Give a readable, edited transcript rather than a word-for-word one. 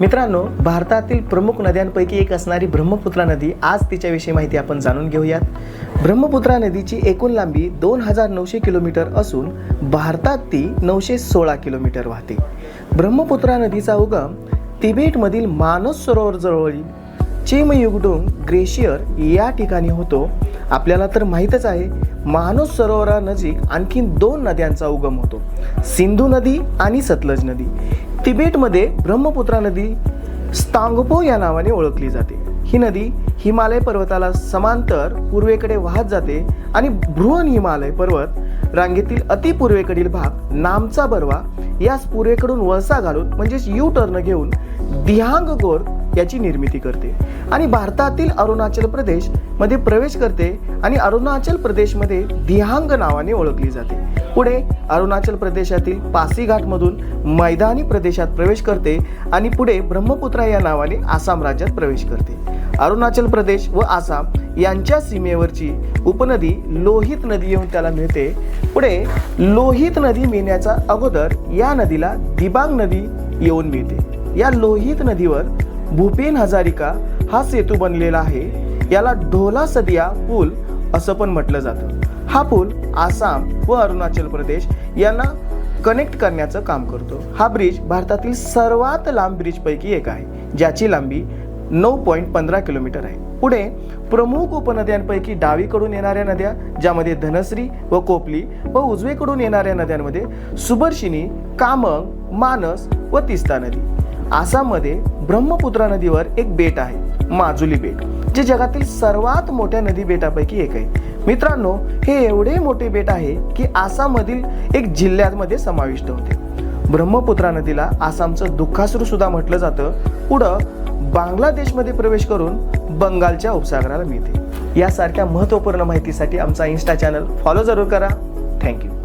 मित्रांनो, भारतातील प्रमुख नद्यांपैकी एक असणारी ब्रह्मपुत्रा नदी, आज तिच्याविषयी माहिती आपण जाणून घेऊयात. ब्रह्मपुत्रा नदीची एकूण लांबी 2900 किलोमीटर असून भारतात ती 916 किलोमीटर वाहते. ब्रह्मपुत्रा नदीचा उगम तिबेटमधील मानस सरोवर जवळील चेमयुगडोंग ग्लेशियर या ठिकाणी होतो. आपल्याला तर माहीतच आहे, मानस सरोवरानजीक आणखीन 2 नद्यांचा उगम होतो, सिंधू नदी आणि सतलज नदी. तिबेटमध्ये ब्रह्मपुत्रा नदी स्तांगपो या नावाने ओळखली जाते. ही नदी हिमालय पर्वताला समांतर पूर्वेकडे वाहत जाते आणि बृहन हिमालय पर्वत रांगेतील अतिपूर्वेकडील भाग नामचा बर्वा यास पूर्वेकडून वळसा घालून म्हणजेच यू टर्न घेऊन दिहांग गोर याची निर्मिती करते आणि भारतातील अरुणाचल प्रदेश मध्ये प्रवेश करते आणि अरुणाचल प्रदेशमध्ये दिहांग नावाने ओळखली जाते. पुढे अरुणाचल प्रदेशातील पासीघाट मधून मैदानी प्रदेशात प्रवेश करते आणि पुढे ब्रह्मपुत्रा या नावाने आसाम राज्यात प्रवेश करते. अरुणाचल प्रदेश व आसाम यांच्या सीमेवरची उपनदी लोहित नदी येऊन त्याला मिळते. पुढे लोहित नदी मिळण्याचा अगोदर या नदीला दिबांग नदी येऊन मिळते. या लोहित नदीवर भूपेन हजारिका हा सेतू बनलेला आहे. याला ढोला सदिया पूल असं पण म्हटलं जातं. हा पूल आसाम व अरुणाचल प्रदेश यांना कनेक्ट करण्याचं काम करतो. हा ब्रिज भारतातील सर्वात लांब ब्रिज पैकी एक आहे, ज्याची लांबी 9.15 किलोमीटर आहे. पुढे प्रमुख उपनद्यांपैकी डावीकडून येणाऱ्या नद्या, ज्यामध्ये धनश्री व कोपली, व उजवीकडून येणाऱ्या नद्यांमध्ये सुबर्शिनी, कामंग, मानस व तिस्ता नदी. आसाममध्ये ब्रह्मपुत्रा नदीवर एक बेट आहे, माजुली बेट, जे जगातील सर्वात मोठ्या नदी बेटापैकी एक आहे. मित्रांनो, हे एवढे मोठे बेट आहे की आसाममधील एक जिल्ह्यामध्ये समाविष्ट होते. ब्रह्मपुत्रा नदीला आसामचं दुःखाश्रू सुद्धा म्हटलं जातं. पुढं बांगलादेशमध्ये प्रवेश करून बंगालच्या उपसागराला मिळते. यासारख्या महत्त्वपूर्ण माहितीसाठी आमचा इन्स्टा चॅनल फॉलो जरूर करा. थँक्यू.